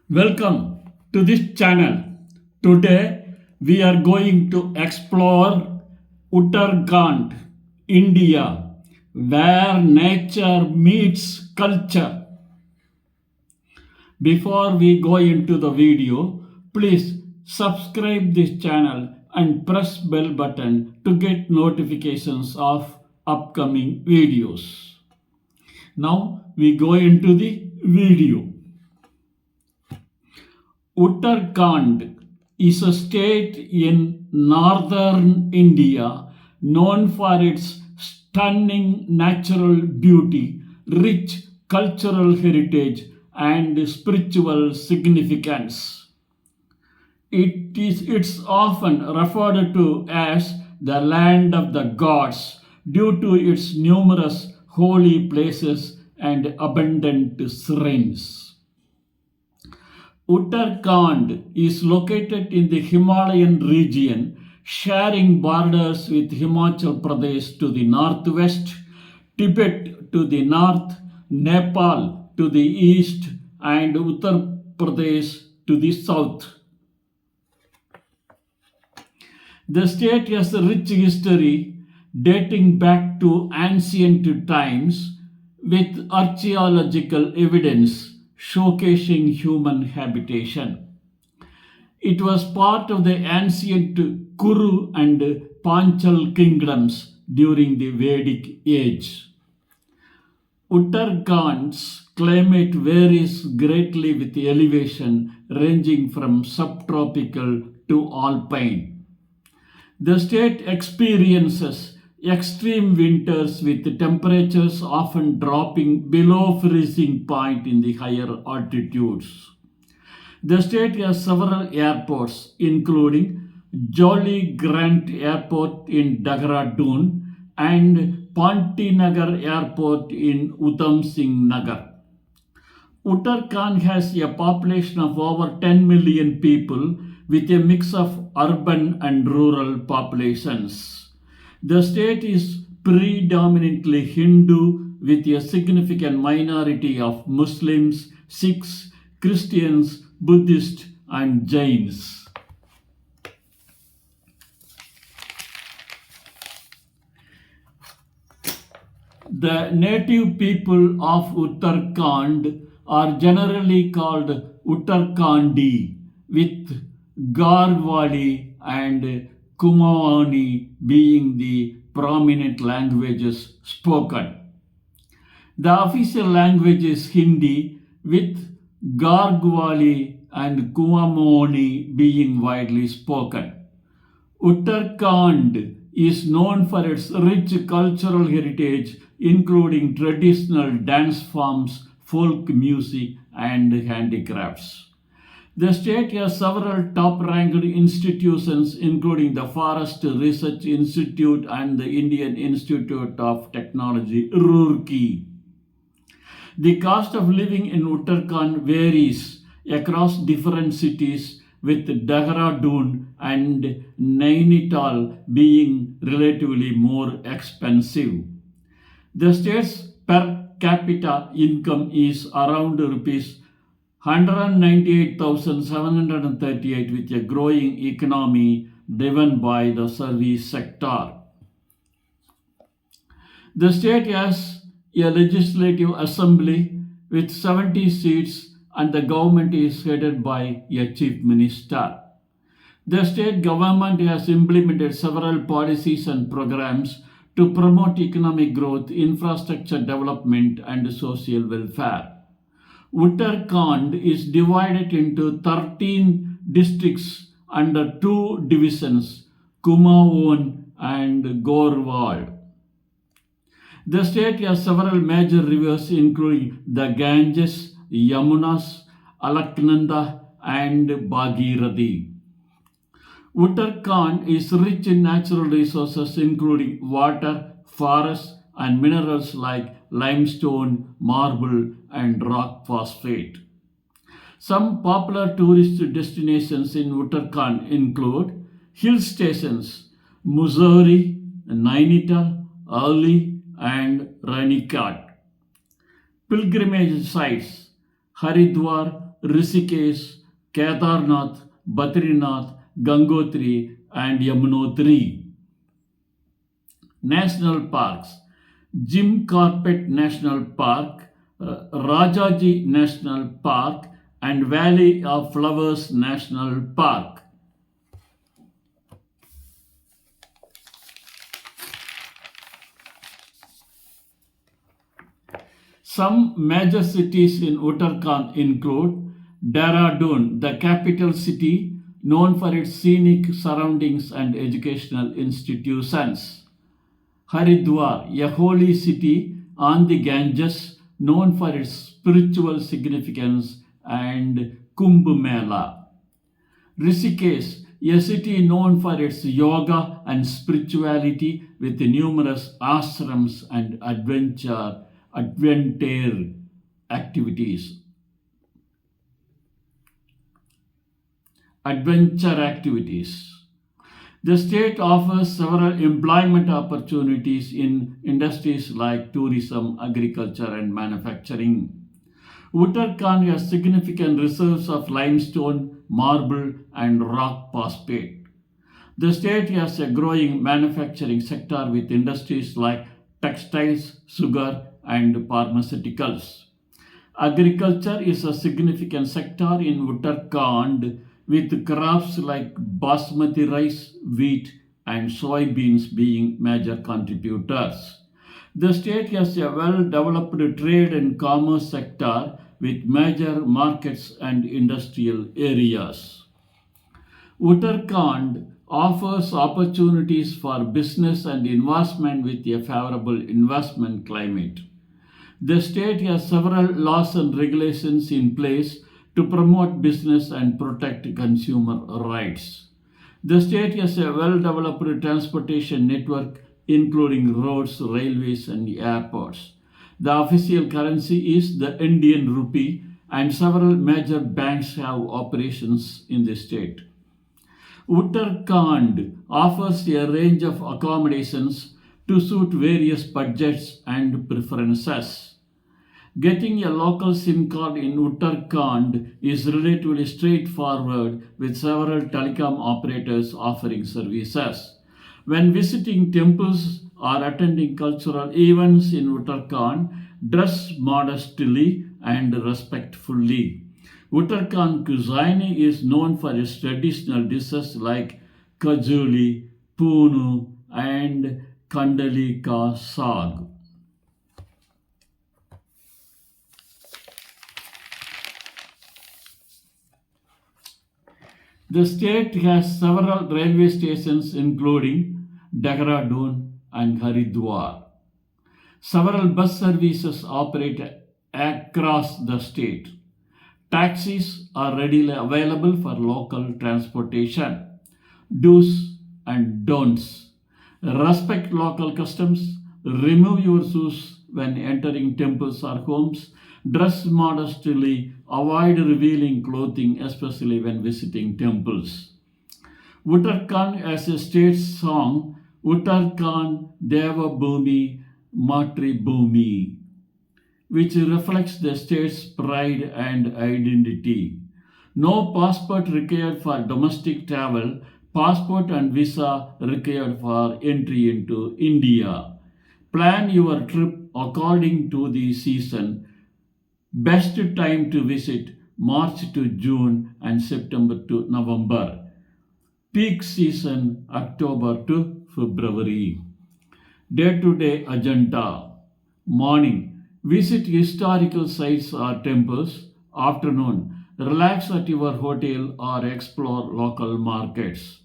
Welcome to this channel. Today we are going to explore Uttarakhand, India, where nature meets culture. Before we go into the video, please subscribe this channel and press bell button to get notifications of upcoming videos. Now we go into the video. Uttarakhand is a state in northern India known for its stunning natural beauty, rich cultural heritage, and spiritual significance. It's often referred to as the land of the gods due to its numerous holy places and abundant shrines. Uttarakhand is located in the Himalayan region, sharing borders with Himachal Pradesh to the northwest, Tibet to the north, Nepal to the east, and Uttar Pradesh to the south. The state has a rich history dating back to ancient times with archaeological evidence showcasing human habitation. It was part of the ancient Kuru and Panchal kingdoms during the Vedic age. Uttarakhand's climate varies greatly with elevation ranging from subtropical to alpine. The state experiences extreme winters with temperatures often dropping below freezing point in the higher altitudes. The state has several airports, including Jolly Grant Airport in Dehradun and Pantinagar Airport in Udham Singh Nagar. Uttarakhand has a population of over 10 million people with a mix of urban and rural populations. The state is predominantly Hindu with a significant minority of Muslims, Sikhs, Christians, Buddhists, and Jains. The native people of Uttarakhand are generally called Uttarakhandi, with Garhwali and Kumaoni being the prominent languages spoken. The official language is Hindi, with Garhwali and Kumaoni being widely spoken. Uttarakhand is known for its rich cultural heritage, including traditional dance forms, folk music, and handicrafts. The state has several top-ranked institutions, including the Forest Research Institute and the Indian Institute of Technology, Roorkee. The cost of living in Uttarakhand varies across different cities, with Dehradun and Nainital being relatively more expensive. The state's per capita income is around rupees 198,738 with a growing economy driven by the service sector. The state has a legislative assembly with 70 seats and the government is headed by a chief minister. The state government has implemented several policies and programs to promote economic growth, infrastructure development, and social welfare. Uttarakhand is divided into 13 districts under two divisions, Kumaon and Gorwal. The state has several major rivers including the Ganges, Yamunas, Alaknanda, and Bhagirathi. Uttarakhand is rich in natural resources including water, forests, and minerals like limestone, marble, and rock phosphate. Some popular tourist destinations in Uttarakhand include hill stations Mussoorie, Nainital, Ali, and ranikhet. Pilgrimage sites Haridwar, Rishikesh, Kedarnath, Badrinath, Gangotri, and Yamunotri. National parks: Jim Corbett National Park, Rajaji National Park, and Valley of Flowers National Park. Some major cities in Uttarakhand include Dehradun, the capital city, known for its scenic surroundings and educational institutions. Haridwar, a holy city on the Ganges, known for its spiritual significance and Kumbh Mela. Rishikesh, a city known for its yoga and spirituality with numerous ashrams and adventure activities. Adventure activities. The state offers several employment opportunities in industries like tourism, agriculture, and manufacturing. Uttarakhand has significant reserves of limestone, marble, and rock phosphate. The state has a growing manufacturing sector with industries like textiles, sugar, and pharmaceuticals. Agriculture is a significant sector in Uttarakhand with crops like basmati rice, wheat, and soybeans being major contributors. The state has a well developed trade and commerce sector with major markets and industrial areas. Uttarakhand offers opportunities for business and investment with a favorable investment climate. The state has several laws and regulations in place to promote business and protect consumer rights. The state has a well developed transportation network, including roads, railways, and airports. The official currency is the Indian rupee, and several major banks have operations in the state. Uttarakhand offers a range of accommodations to suit various budgets and preferences. Getting a local SIM card in Uttarakhand is relatively straightforward with several telecom operators offering services. When visiting temples or attending cultural events in Uttarakhand, dress modestly and respectfully. Uttarakhand cuisine is known for its traditional dishes like kajuli, punu, and kandali ka saag. The state has several railway stations including Dehradun and Haridwar. Several bus services operate across the state. Taxis are readily available for local transportation. Do's and don'ts. Respect local customs. Remove your shoes when entering temples or homes. Dress modestly. Avoid revealing clothing, especially when visiting temples. Uttarakhand has a state song, Uttarakhand Deva Bhumi Matri Bhumi, which reflects the state's pride and identity. No passport required for domestic travel, passport and visa required for entry into India. Plan your trip according to the season. Best time to visit March to June and September to November. Peak season October to February. Day to day agenda. Morning. Visit historical sites or temples. Afternoon. Relax at your hotel or explore local markets.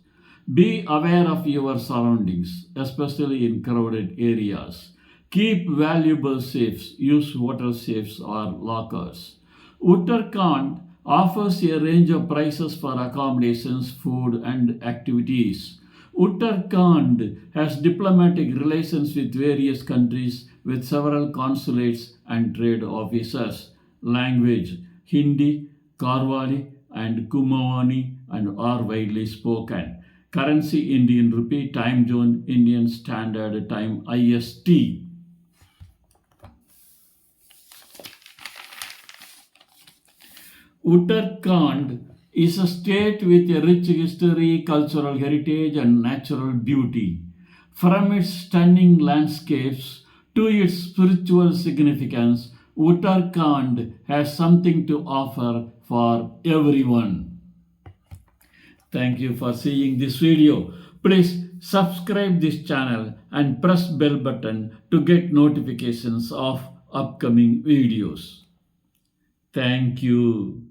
Be aware of your surroundings, especially in crowded areas. Keep valuables safe. Use water safes or lockers. Uttarakhand offers a range of prices for accommodations, food, and activities. Uttarakhand has diplomatic relations with various countries with several consulates and trade offices. Language: Hindi, Karwali, and Kumawani and are widely spoken. Currency: Indian rupee. Time zone: Indian Standard Time IST. Uttarakhand is a state with a rich history, cultural heritage, and natural beauty. From its stunning landscapes to its spiritual significance, Uttarakhand has something to offer for everyone. Thank you for seeing this video. Please subscribe this channel and press bell button to get notifications of upcoming videos. Thank you.